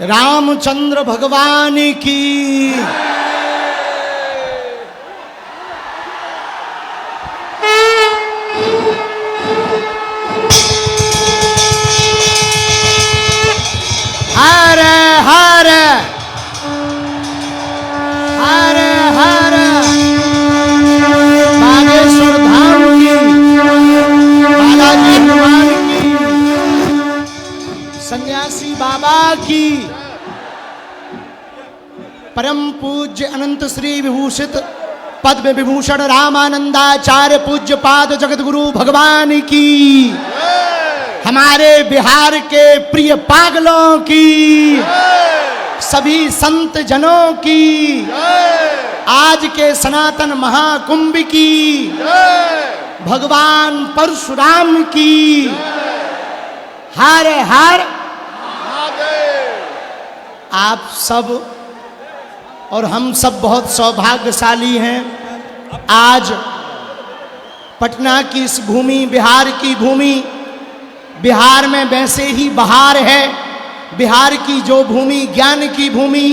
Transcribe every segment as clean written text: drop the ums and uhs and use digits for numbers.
रामचंद्र भगवान की। हर हर हर हर बागेश्वर धाम की, बालाजी हनुमान की, सन्यासी बाबा की, परम पूज्य अनंत श्री विभूषित पद्म विभूषण रामानंदाचार्य पूज्य पाद जगत गुरु भगवान की, हमारे बिहार के प्रिय पागलों की, सभी संत जनों की, आज के सनातन महाकुंभ की, भगवान परशुराम की, हर हर आप सब और हम सब बहुत सौभाग्यशाली हैं। आज पटना की इस भूमि, बिहार की भूमि, बिहार में वैसे ही बहार है। बिहार की जो भूमि ज्ञान की भूमि,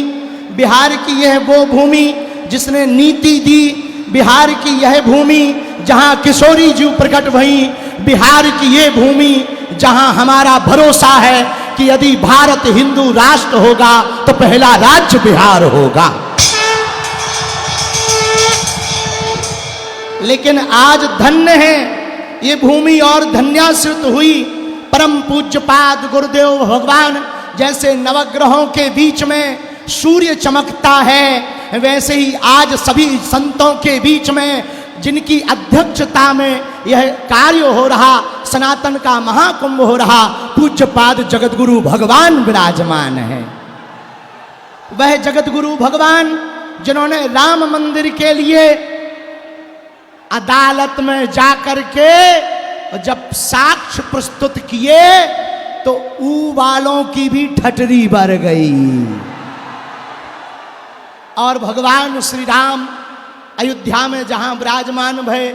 बिहार की यह वो भूमि जिसने नीति दी, बिहार की यह भूमि जहां किशोरी जी प्रकट भई, बिहार की ये भूमि जहां हमारा भरोसा है कि यदि भारत हिंदू राष्ट्र होगा तो पहला राज्य बिहार होगा। लेकिन आज धन्य है ये भूमि और धन्याश्रित हुई परम पूज्यपाद गुरुदेव भगवान जैसे नवग्रहों के बीच में सूर्य चमकता है, वैसे ही आज सभी संतों के बीच में जिनकी अध्यक्षता में यह कार्य हो रहा, सनातन का महाकुंभ हो रहा, पूज्यपाद जगतगुरु भगवान विराजमान है। वह जगतगुरु भगवान जिन्होंने राम मंदिर के लिए अदालत में जाकर के जब साक्ष्य प्रस्तुत किए तो ऊ वालों की भी ठटरी भर गई। और भगवान श्री राम अयोध्या में जहां विराजमान भय,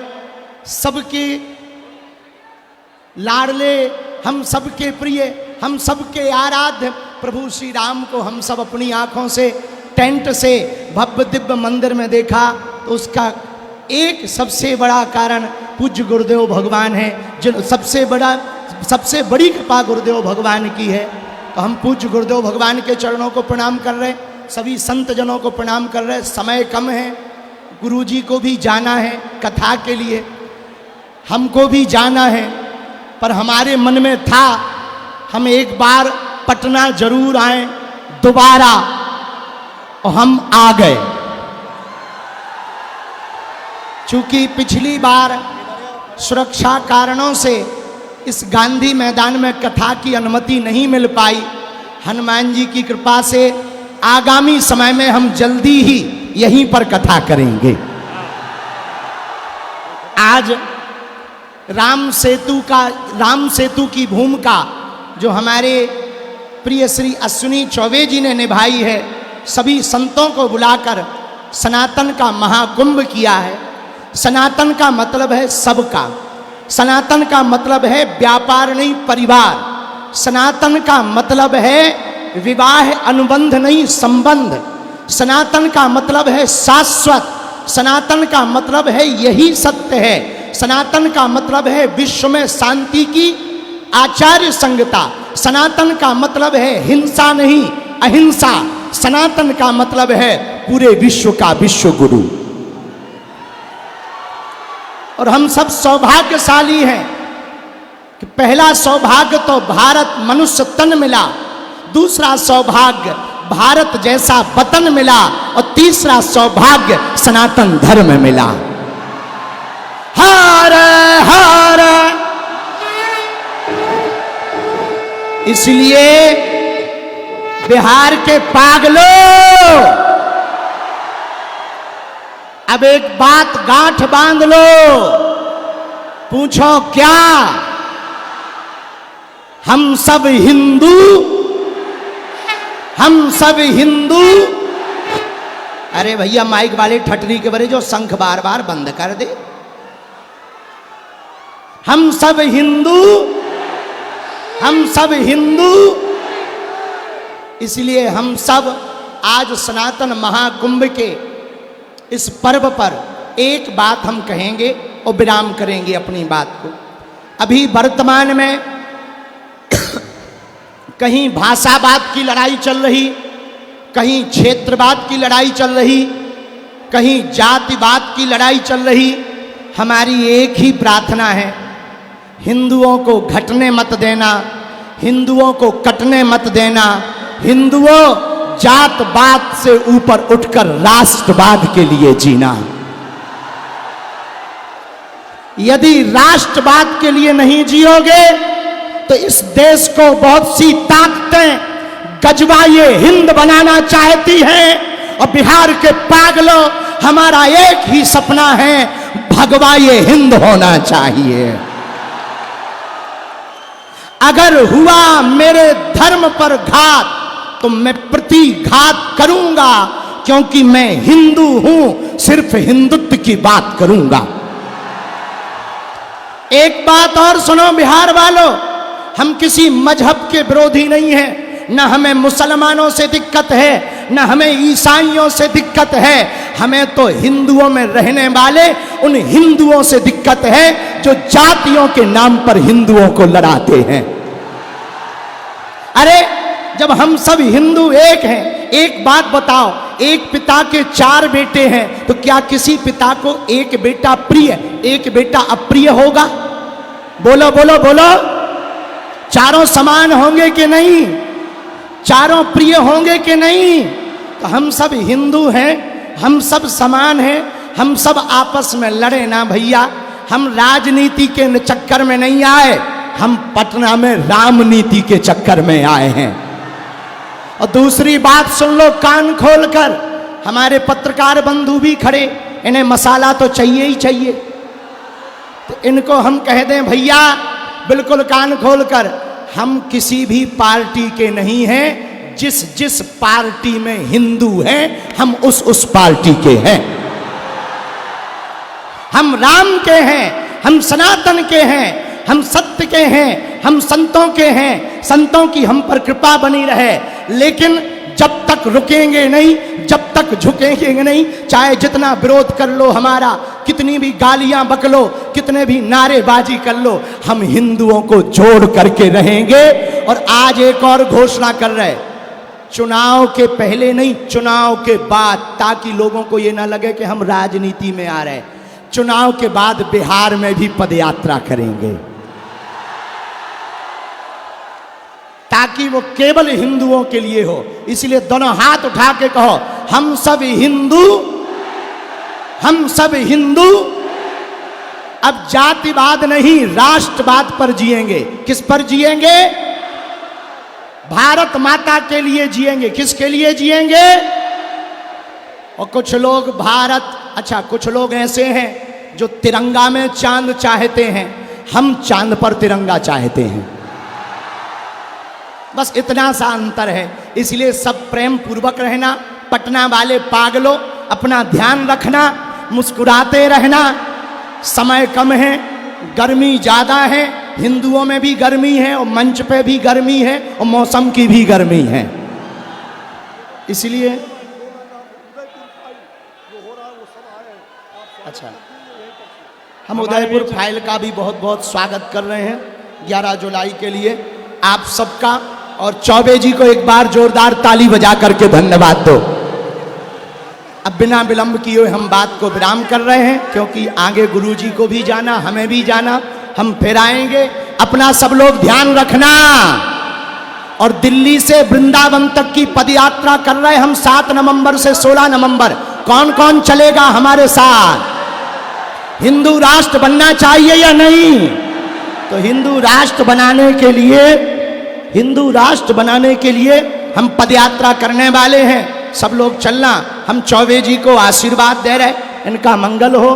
सबके लाडले, हम सबके प्रिय, हम सबके आराध्य प्रभु श्री राम को हम सब अपनी आंखों से टेंट से भव्य दिव्य मंदिर में देखा, तो उसका एक सबसे बड़ा कारण पूज्य गुरुदेव भगवान है, जिन सबसे बड़ी कृपा गुरुदेव भगवान की है। तो हम पूज्य गुरुदेव भगवान के चरणों को प्रणाम कर रहे, सभी संत जनों को प्रणाम कर रहे। समय कम है, गुरुजी को भी जाना है कथा के लिए, हमको भी जाना है, पर हमारे मन में था हम एक बार पटना जरूर आए दोबारा, और हम आ गए। चूंकि पिछली बार सुरक्षा कारणों से इस गांधी मैदान में कथा की अनुमति नहीं मिल पाई, हनुमान जी की कृपा से आगामी समय में हम जल्दी ही यहीं पर कथा करेंगे। आज राम सेतु की भूमिका जो हमारे प्रिय श्री अश्विनी चौबे जी ने निभाई है, सभी संतों को बुलाकर सनातन का महाकुंभ किया है। सनातन का मतलब है सबका, सनातन का मतलब है व्यापार नहीं परिवार, सनातन का मतलब है विवाह अनुबंध नहीं संबंध, सनातन का मतलब है शाश्वत, सनातन का मतलब है यही सत्य है, सनातन का मतलब है विश्व में शांति की आचार्य संगता, सनातन का मतलब है हिंसा नहीं अहिंसा, सनातन का मतलब है पूरे विश्व का विश्व गुरु। और हम सब सौभाग्यशाली हैं कि पहला सौभाग्य तो भारत मनुष्य तन मिला, दूसरा सौभाग्य भारत जैसा वतन मिला, और तीसरा सौभाग्य सनातन धर्म मिला। हर हर। इसलिए बिहार के पागलों, अब एक बात गांठ बांध लो, पूछो क्या हम सब हिंदू, हम सब हिंदू। अरे भैया माइक वाले ठटरी के बरे जो शंख बार बार बंद कर दे। हम सब हिंदू, हम सब हिंदू। इसलिए हम सब आज सनातन महाकुंभ के इस पर्व पर एक बात हम कहेंगे और विराम करेंगे अपनी बात को। अभी वर्तमान में कहीं भाषावाद की लड़ाई चल रही, कहीं क्षेत्रवाद की लड़ाई चल रही, कहीं जातिवाद की लड़ाई चल रही। हमारी एक ही प्रार्थना है, हिंदुओं को घटने मत देना, हिंदुओं को कटने मत देना। हिंदुओं, जातवाद से ऊपर उठकर राष्ट्रवाद के लिए जीना। यदि राष्ट्रवाद के लिए नहीं जियोगे तो इस देश को बहुत सी ताकतें गजवा ये हिंद बनाना चाहती हैं। और बिहार के पागलों, हमारा एक ही सपना है, भगवा ये हिंद होना चाहिए। अगर हुआ मेरे धर्म पर घात तो मैं प्रतिघात करूंगा, क्योंकि मैं हिंदू हूं, सिर्फ हिंदुत्व की बात करूंगा। एक बात और सुनो बिहार वालों, हम किसी मजहब के विरोधी नहीं हैं, न हमें मुसलमानों से दिक्कत है, न हमें ईसाइयों से दिक्कत है। हमें तो हिंदुओं में रहने वाले उन हिंदुओं से दिक्कत है जो जातियों के नाम पर हिंदुओं को लड़ाते हैं। अरे जब हम सब हिंदू एक हैं, एक बात बताओ, एक पिता के 4 बेटे हैं तो क्या किसी पिता को एक बेटा प्रिय, एक बेटा अप्रिय होगा? बोलो बोलो बोलो। चारों समान होंगे कि नहीं? चारों प्रिय होंगे कि नहीं? तो हम सब हिंदू हैं, हम सब समान हैं, हम सब आपस में लड़े ना भैया। हम राजनीति के चक्कर में नहीं आए, हम पटना में रामनीति के चक्कर में आए हैं। और दूसरी बात सुन लो कान खोलकर, हमारे पत्रकार बंधु भी खड़े, इन्हें मसाला तो चाहिए ही चाहिए। तो इनको हम कह दें भैया बिल्कुल कान खोलकर, हम किसी भी पार्टी के नहीं हैं, जिस जिस पार्टी में हिंदू हैं हम उस पार्टी के हैं। हम राम के हैं, हम सनातन के हैं, हम सत्य के हैं, हम संतों के हैं। संतों की हम पर कृपा बनी रहे, लेकिन जब तक रुकेंगे नहीं, जब तक झुकेंगे नहीं, चाहे जितना विरोध कर लो हमारा, कितनी भी गालियां बक लो, कितने भी नारेबाजी कर लो, हम हिंदुओं को जोड़ करके रहेंगे। और आज एक और घोषणा कर रहे, चुनाव के पहले नहीं, चुनाव के बाद, ताकि लोगों को ये ना लगे कि हम राजनीति में आ रहे। चुनाव के बाद बिहार में भी पदयात्रा करेंगे, ताकि वो केवल हिंदुओं के लिए हो। इसलिए दोनों हाथ उठा के कहो, हम सब हिंदू, हम सब हिंदू। अब जातिवाद नहीं, राष्ट्रवाद पर जिएंगे। किस पर जिएंगे? भारत माता के लिए जिएंगे। किसके लिए जिएंगे? और कुछ लोग भारत, अच्छा कुछ लोग ऐसे हैं जो तिरंगा में चांद चाहते हैं, हम चांद पर तिरंगा चाहते हैं। बस इतना सा अंतर है। इसलिए सब प्रेम पूर्वक रहना। पटना वाले पागलों, अपना ध्यान रखना, मुस्कुराते रहना। समय कम है, गर्मी ज़्यादा है, हिंदुओं में भी गर्मी है और मंच पे भी गर्मी है और मौसम की भी गर्मी है। इसलिए अच्छा, हम उदयपुर फाइल का भी बहुत बहुत स्वागत कर रहे हैं 11 जुलाई के लिए आप सबका। और चौबे जी को एक बार जोरदार ताली बजा करके धन्यवाद दो। अब बिना विलंब किए हम बात को विराम कर रहे हैं, क्योंकि आगे गुरुजी को भी जाना, हमें भी जाना, हम फिर आएंगे। अपना सब लोग ध्यान रखना। और दिल्ली से वृंदावन तक की पदयात्रा कर रहे हैं हम 7 नवंबर से 16 नवंबर। कौन कौन चलेगा हमारे साथ? हिंदू राष्ट्र बनना चाहिए या नहीं? तो हिंदू राष्ट्र बनाने के लिए, हिंदू राष्ट्र बनाने के लिए हम पदयात्रा करने वाले हैं। सब लोग चलना। हम चौबे जी को आशीर्वाद दे रहे, इनका मंगल हो।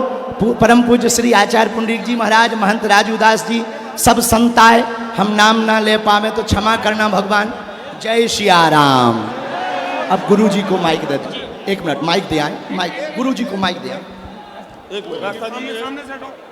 परम पूज्य श्री आचार्य पुंडरीक जी महाराज, महंत राजू दास जी, सब संत आए, हम नाम ना ले पावे तो क्षमा करना भगवान। जय सिया राम। अब गुरु जी को माइक दे दो। 1 मिनट माइक दे आए, माइक गुरु जी को माइक दे आए। एक मिनट सामने से हटो।